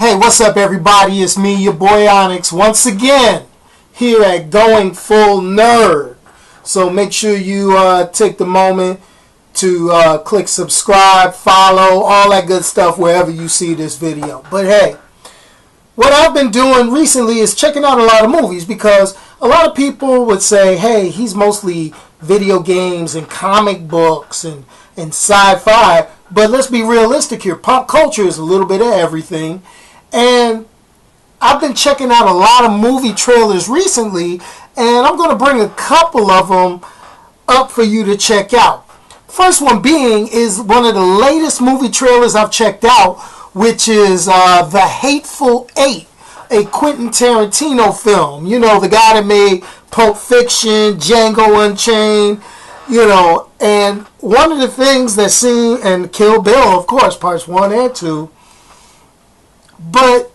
Hey, what's up, everybody? It's me, your boy Onyx, once again here at GoingFullNerd. So make sure you take the moment to click subscribe, follow, all that good stuff wherever you see this video. But hey, what I've been doing recently is checking out a lot of movies, because a lot of people would say, hey, he's mostly video games and comic books and sci-fi. But let's be realistic here. Pop culture is a little bit of everything. And I've been checking out a lot of movie trailers recently, and I'm going to bring a couple of them up for you to check out. First one being is one of the latest movie trailers I've checked out, which is The Hateful Eight, a Quentin Tarantino film. You know, the guy that made Pulp Fiction, Django Unchained, you know. And one of the things that seen, and Kill Bill, of course, parts 1 and 2. But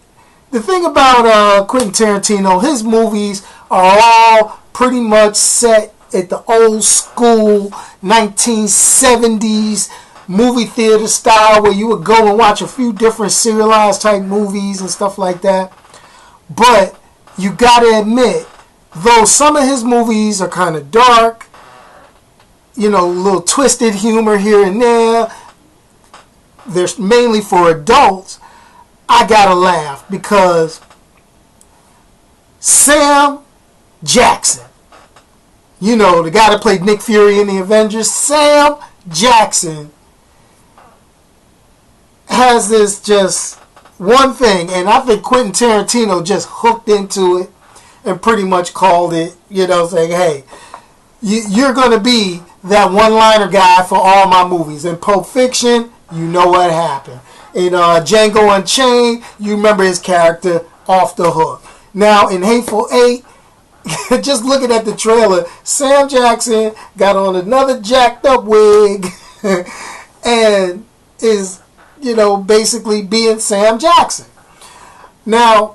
the thing about Quentin Tarantino, his movies are all pretty much set at the old school 1970s movie theater style, where you would go and watch a few different serialized type movies and stuff like that. But you gotta admit, though some of his movies are kind of dark, you know, a little twisted humor here and there, they're mainly for adults, I gotta laugh, because Sam Jackson, you know, the guy that played Nick Fury in the Avengers, Sam Jackson has this just one thing, and I think Quentin Tarantino just hooked into it and pretty much called it, you know, saying, hey, you're going to be that one-liner guy for all my movies. In Pulp Fiction, you know what happened. In Django Unchained, you remember his character off the hook. Now, in Hateful Eight, just looking at the trailer, Sam Jackson got on another jacked up wig and is, you know, basically being Sam Jackson. Now,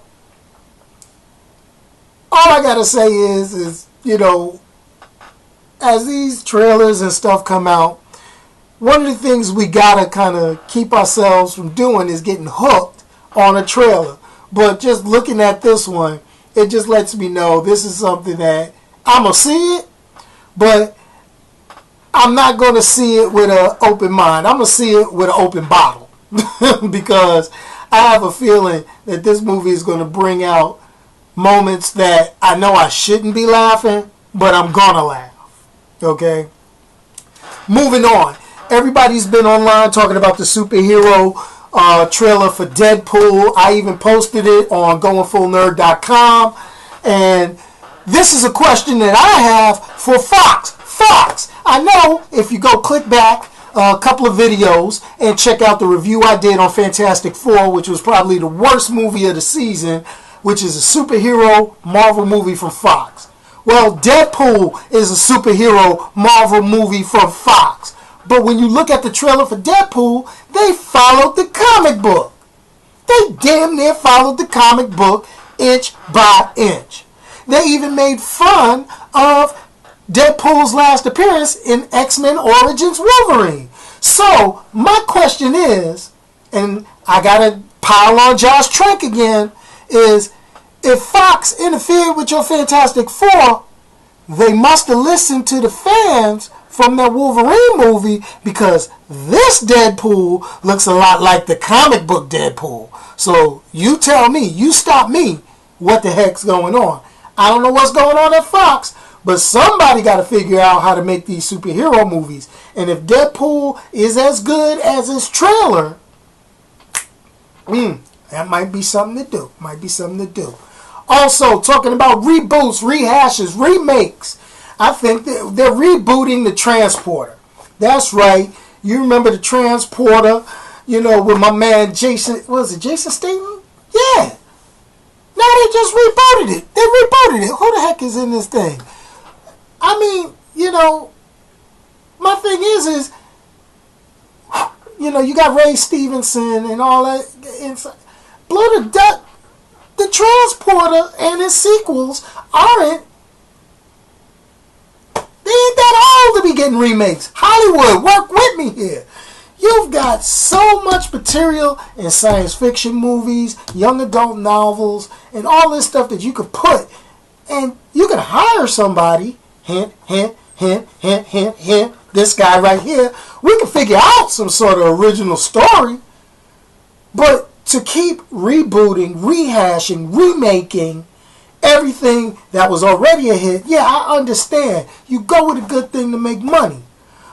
all I gotta say is, you know, as these trailers and stuff come out, one of the things we gotta kind of keep ourselves from doing is getting hooked on a trailer. But just looking at this one, it just lets me know this is something that I'm gonna see it, but I'm not gonna see it with an open mind. I'm gonna see it with an open bottle, because I have a feeling that this movie is gonna bring out moments that I know I shouldn't be laughing, but I'm gonna laugh. Okay? Moving on. Everybody's been online talking about the superhero trailer for Deadpool. I even posted it on GoingFullNerd.com. And this is a question that I have for Fox. Fox, I know if you go click back a couple of videos and check out the review I did on Fantastic Four, which was probably the worst movie of the season, which is a superhero Marvel movie from Fox. Well, Deadpool is a superhero Marvel movie from Fox. But when you look at the trailer for Deadpool, they followed the comic book. They damn near followed the comic book inch by inch. They even made fun of Deadpool's last appearance in X-Men Origins Wolverine. So, my question is, and I gotta pile on Josh Trank again, is if Fox interfered with your Fantastic Four, they must have listened to the fans from that Wolverine movie, because this Deadpool looks a lot like the comic book Deadpool. So you tell me, you stop me, what the heck's going on? I don't know what's going on at Fox, but somebody got to figure out how to make these superhero movies. And if Deadpool is as good as his trailer, that might be something to do. Might be something to do. Also, talking about reboots, rehashes, remakes, I think they're rebooting The Transporter. That's right. You remember The Transporter, you know, with my man Jason, was it Jason Statham? Yeah. Now they just rebooted it. They rebooted it. Who the heck is in this thing? I mean, you know, my thing is, you know, you got Ray Stevenson and all that. Blow the duck. The Transporter and his sequels aren't. They ain't that old to be getting remakes. Hollywood, work with me here. You've got so much material in science fiction movies, young adult novels, and all this stuff that you could put. And you could hire somebody, hint, hint, hint, hint, hint, hint, this guy right here. We can figure out some sort of original story. But to keep rebooting, rehashing, remaking everything that was already a hit, yeah, I understand. You go with a good thing to make money.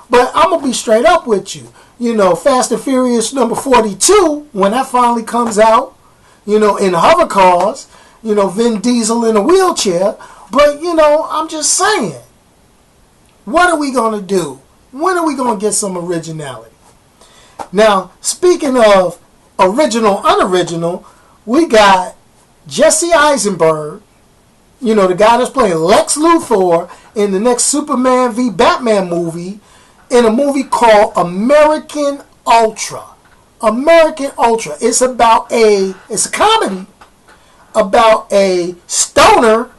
But I'm going to be straight up with you. You know, Fast and Furious number 42, when that finally comes out, you know, in hover cars, you know, Vin Diesel in a wheelchair. But, you know, I'm just saying, what are we going to do? When are we going to get some originality? Now, speaking of original, unoriginal, we got Jesse Eisenberg, you know, the guy that's playing Lex Luthor in the next Superman v Batman movie, in a movie called American Ultra. American Ultra. It's a comedy about a stoner.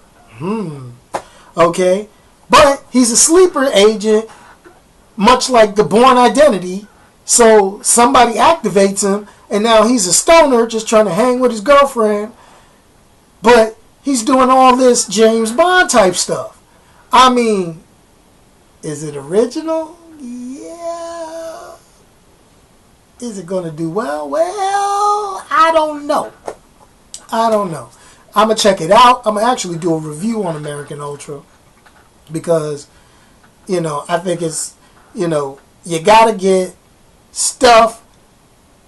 Okay. But he's a sleeper agent, much like the Bourne Identity. So somebody activates him, and now he's a stoner just trying to hang with his girlfriend. But he's doing all this James Bond type stuff. I mean, is it original? Yeah. Is it going to do well? Well, I don't know. I'm going to check it out. I'm going to actually do a review on American Ultra because, you know, I think it's, you know, you got to get stuff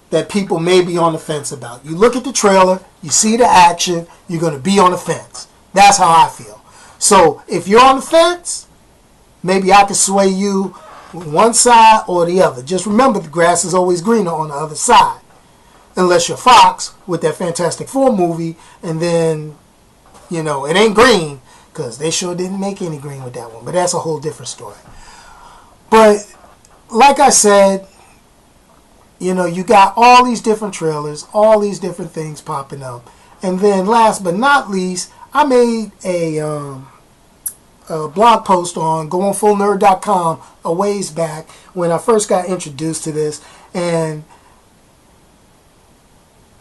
that people may be on the fence about. You look at the trailer, you see the action, you're going to be on the fence. That's how I feel. So if you're on the fence, maybe I can sway you one side or the other. Just remember, the grass is always greener on the other side. Unless you're Fox with that Fantastic Four movie, and then, you know, it ain't green, because they sure didn't make any green with that one. But that's a whole different story. But, like I said, you know, you got all these different trailers, all these different things popping up. And then, last but not least, I made a blog post on GoingFullNerd.com a ways back when I first got introduced to this, and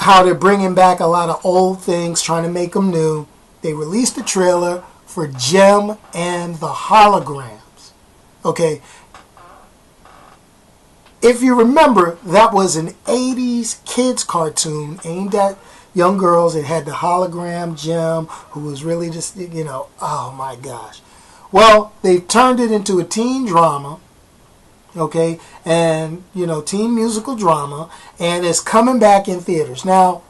how they're bringing back a lot of old things, trying to make them new. They released a trailer for Jem and the Holograms. Okay. If you remember, that was an 80s kids cartoon aimed at young girls. It had the hologram Jem, who was really just, you know, oh my gosh. Well, they turned it into a teen drama, okay, and, you know, teen musical drama, and it's coming back in theaters. Now,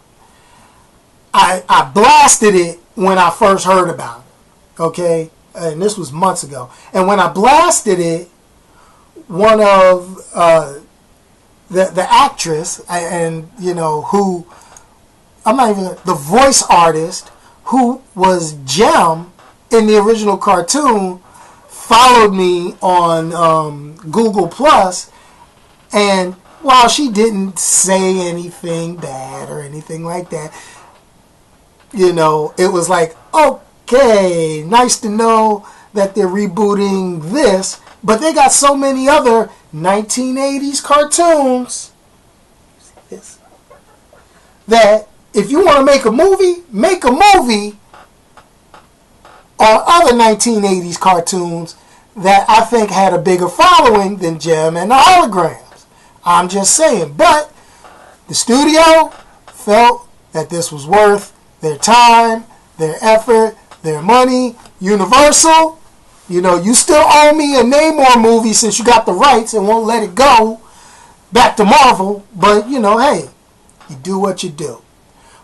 I blasted it when I first heard about it, okay, and this was months ago. And when I blasted it, one of the actress, and, you know, who, I'm not even, the voice artist, who was Jem in the original cartoon, followed me on Google Plus, and while she didn't say anything bad or anything like that, you know, it was like, okay, nice to know that they're rebooting this, but they got so many other 1980s cartoons that if you want to make a movie on other 1980s cartoons that I think had a bigger following than Jem and the Holograms. I'm just saying. But the studio felt that this was worth their time, their effort, their money. Universal, you know, you still owe me a Namor movie since you got the rights and won't let it go back to Marvel. But, you know, hey, you do what you do.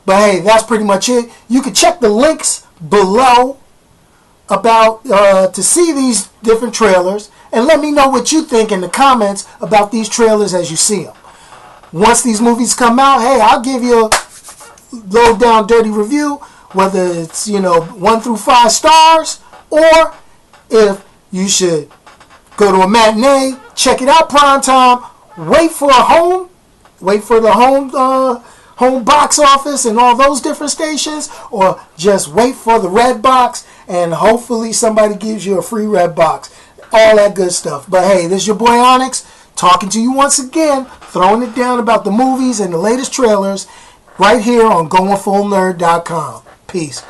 But, hey, that's pretty much it. You can check the links below about to see these different trailers, and let me know what you think in the comments about these trailers as you see them. Once these movies come out, hey, I'll give you a low down dirty review, whether it's, you know, 1 through 5 stars, or if you should go to a matinee, check it out prime time, wait for the home box office and all those different stations, or just wait for the red box and hopefully somebody gives you a free red box. All that good stuff. But hey, this is your boy Onyx talking to you once again throwing it down about the movies and the latest trailers right here on GoingFullNerd.com. Peace.